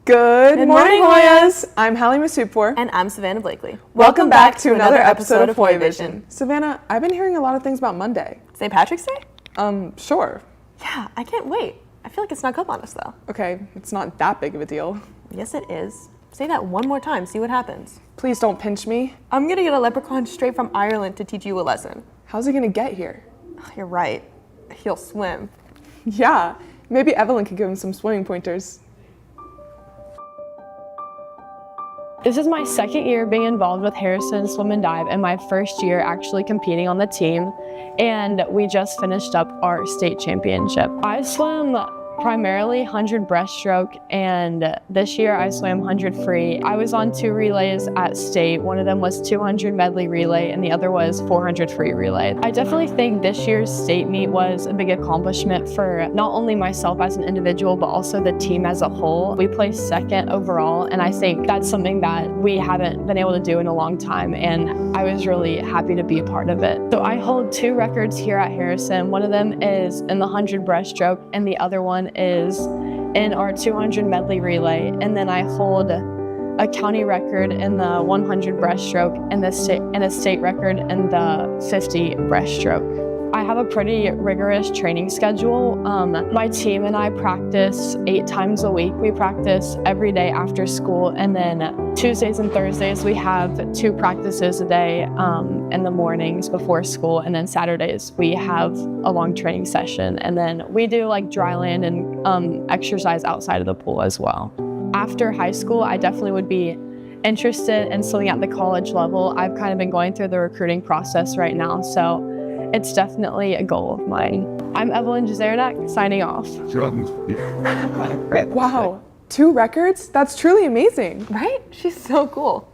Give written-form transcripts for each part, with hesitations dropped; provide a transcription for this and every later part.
Good morning, Hoyas! I'm Hallie Masupor. And I'm Savannah Blakely. Welcome back to another episode of HoyaVision. Savannah, I've been hearing a lot of things about Monday. St. Patrick's Day? Sure. Yeah, I can't wait. I feel like it's snuck up on us, though. Okay, it's not that big of a deal. Yes, it is. Say that one more time, see what happens. Please don't pinch me. I'm gonna get a leprechaun straight from Ireland to teach you a lesson. How's he gonna get here? You're right. He'll swim. Yeah, maybe Evelyn could give him some swimming pointers. This is my second year being involved with Harrison Swim and Dive and my first year actually competing on the team. And we just finished up our state championship. I swim primarily 100 breaststroke, and this year I swam 100 free. I was on 2 relays at state. One of them was 200 medley relay and the other was 400 free relay. I definitely think this year's state meet was a big accomplishment for not only myself as an individual, but also the team as a whole. We placed second overall, and I think that's something that we haven't been able to do in a long time, and I was really happy to be a part of it. So I hold 2 records here at Harrison. One of them is in the 100 breaststroke, and the other one is in our 200 medley relay, and then I hold a county record in the 100 breaststroke and a state record in the 50 breaststroke. I have a pretty rigorous training schedule. My team and I practice 8 times a week. We practice every day after school, and then Tuesdays and Thursdays we have 2 practices a day in the mornings before school, and then Saturdays we have a long training session, and then we do like dry land and exercise outside of the pool as well. After high school, I definitely would be interested in swimming at the college level. I've kind of been going through the recruiting process right now, so it's definitely a goal of mine. I'm Evelyn Jazeradak, signing off. Wow, 2 records? That's truly amazing. Right? She's so cool.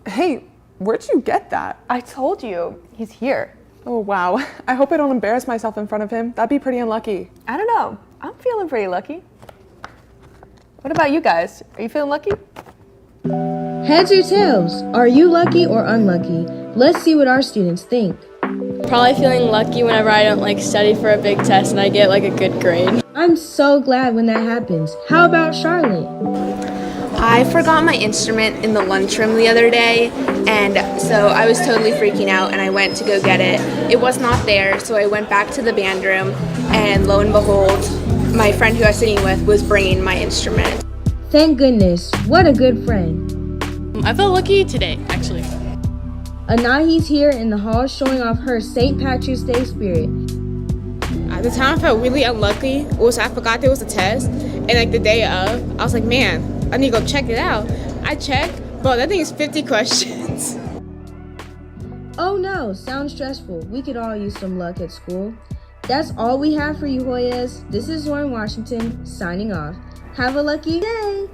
Hey, where'd you get that? I told you, he's here. Oh, wow. I hope I don't embarrass myself in front of him. That'd be pretty unlucky. I don't know. I'm feeling pretty lucky. What about you guys? Are you feeling lucky? Heads or tails? Are you lucky or unlucky? Let's see what our students think. Probably feeling lucky whenever I don't study for a big test and I get a good grade. I'm so glad when that happens. How about Charlotte? I forgot my instrument in the lunchroom the other day, and so I was totally freaking out, and I went to go get it. It was not there, so I went back to the band room, and lo and behold, my friend who I was sitting with was bringing my instrument. Thank goodness. What a good friend. I felt lucky today, actually. Anahi's here in the hall showing off her St. Patrick's Day spirit. At the time, I felt really unlucky. Also, I forgot there was a test, and the day of, I was like, man, I need to go check it out. I checked, but that thing is 50 questions. Oh no, sounds stressful. We could all use some luck at school. That's all we have for you, Hoyas. This is Lauren Washington, signing off. Have a lucky day.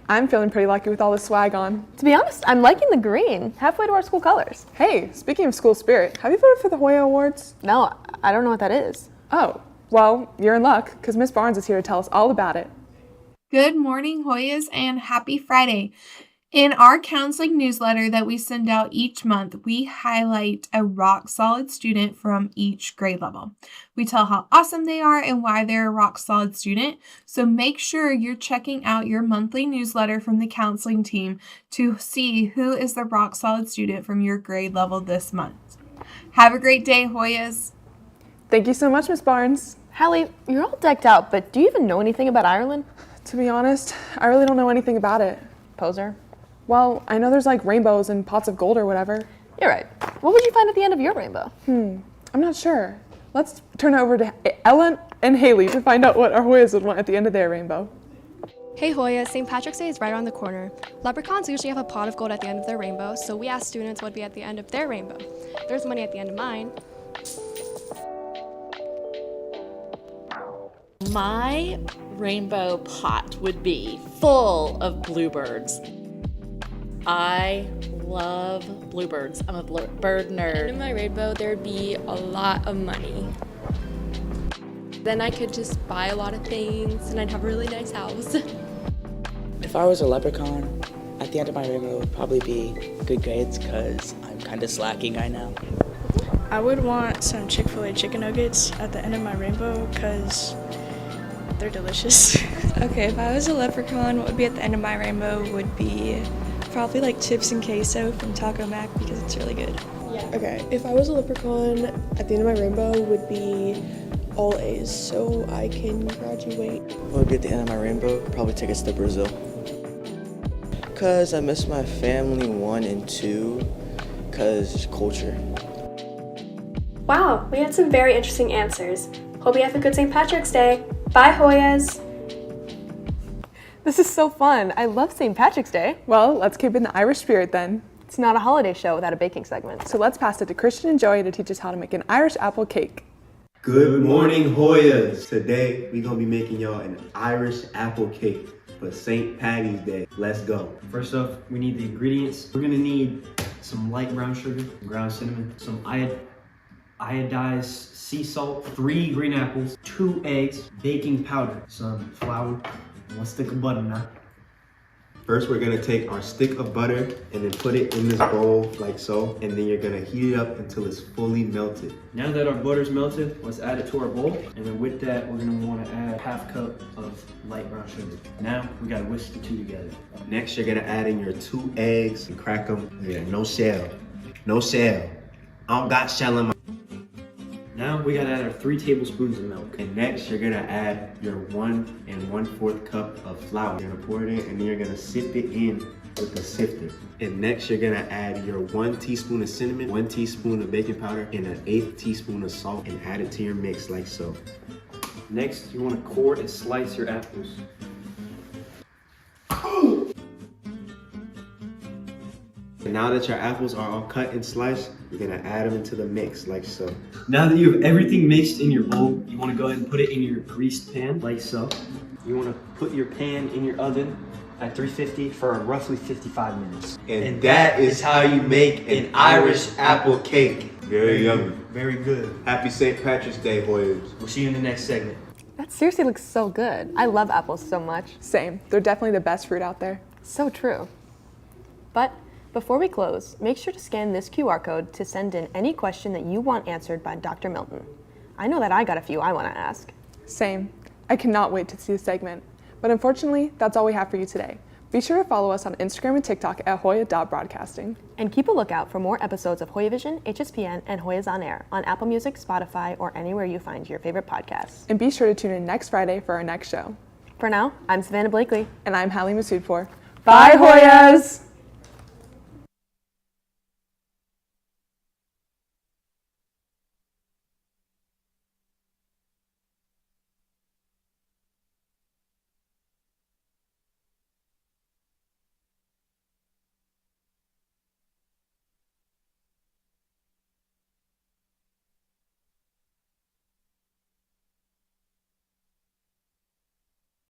I'm feeling pretty lucky with all the swag on. To be honest, I'm liking the green, halfway to our school colors. Hey, speaking of school spirit, have you voted for the Hoya Awards? No, I don't know what that is. Oh, well, you're in luck, because Miss Barnes is here to tell us all about it. Good morning, Hoyas, and happy Friday. In our counseling newsletter that we send out each month, we highlight a rock-solid student from each grade level. We tell how awesome they are and why they're a rock-solid student, so make sure you're checking out your monthly newsletter from the counseling team to see who is the rock-solid student from your grade level this month. Have a great day, Hoyas. Thank you so much, Miss Barnes. Hallie, you're all decked out, but do you even know anything about Ireland? To be honest, I really don't know anything about it. Poser. Well, I know there's rainbows and pots of gold or whatever. You're right. What would you find at the end of your rainbow? I'm not sure. Let's turn it over to Ellen and Haley to find out what our Hoyas would want at the end of their rainbow. Hey Hoya, St. Patrick's Day is right around the corner. Leprechauns usually have a pot of gold at the end of their rainbow, so we asked students what would be at the end of their rainbow. There's money at the end of mine. My rainbow pot would be full of bluebirds. I love bluebirds. I'm a bird nerd. In my rainbow, there'd be a lot of money. Then I could just buy a lot of things and I'd have a really nice house. If I was a leprechaun, at the end of my rainbow would probably be good grades because I'm kind of slacking right now. I would want some Chick-fil-A chicken nuggets at the end of my rainbow because but they're delicious. Okay, if I was a leprechaun, what would be at the end of my rainbow would be probably like chips and queso from Taco Mac because it's really good. Okay, if I was a leprechaun, at the end of my rainbow would be all A's, so I can graduate. What would be at the end of my rainbow? Probably take us to Brazil. Cause I miss my family, 1 and 2, cause culture. Wow, we had some very interesting answers. Hope you have a good St. Patrick's Day. Bye, Hoyas! This is so fun. I love St. Patrick's Day. Well, let's keep in the Irish spirit then. It's not a holiday show without a baking segment. So let's pass it to Christian and Joey to teach us how to make an Irish apple cake. Good morning, Hoyas. Today, we're gonna be making y'all an Irish apple cake for St. Patty's Day. Let's go. First off, we need the ingredients. We're gonna need some light brown sugar, ground cinnamon, some iodized sea salt, 3 green apples, 2 eggs, baking powder, some flour, 1 stick of butter now. First, we're gonna take our stick of butter and then put it in this bowl like so, and then you're gonna heat it up until it's fully melted. Now that our butter's melted, let's add it to our bowl, and then with that, we're gonna wanna add 1/2 cup of light brown sugar. Now, we gotta whisk the 2 together. Next, you're gonna add in your 2 eggs and crack them. Yeah, no shell. No shell. I don't got shell in my... Now, we gotta add our 3 tablespoons of milk. And next, you're gonna add your 1 1/4 cup of flour. You're gonna pour it in, and then you're gonna sift it in with a sifter. And next, you're gonna add your 1 teaspoon of cinnamon, 1 teaspoon of baking powder, and 1/8 teaspoon of salt, and add it to your mix like so. Next, you wanna core and slice your apples. And now that your apples are all cut and sliced, you're gonna add them into the mix like so. Now that you have everything mixed in your bowl, you wanna go ahead and put it in your greased pan, like so. You wanna put your pan in your oven at 350 for roughly 55 minutes. And that is how you make an Irish apple cake. Very yummy. Very good. Happy St. Patrick's Day, Hoyas. We'll see you in the next segment. That seriously looks so good. I love apples so much. Same. They're definitely the best fruit out there. So true. But before we close, make sure to scan this QR code to send in any question that you want answered by Dr. Milton. I know that I got a few I want to ask. Same. I cannot wait to see the segment. But unfortunately, that's all we have for you today. Be sure to follow us on Instagram and TikTok at Hoya.broadcasting. And keep a lookout for more episodes of HoyaVision, HSPN, and Hoya's On Air on Apple Music, Spotify, or anywhere you find your favorite podcasts. And be sure to tune in next Friday for our next show. For now, I'm Savannah Blakely. And I'm Hallie Masoodpour. Bye, Hoyas!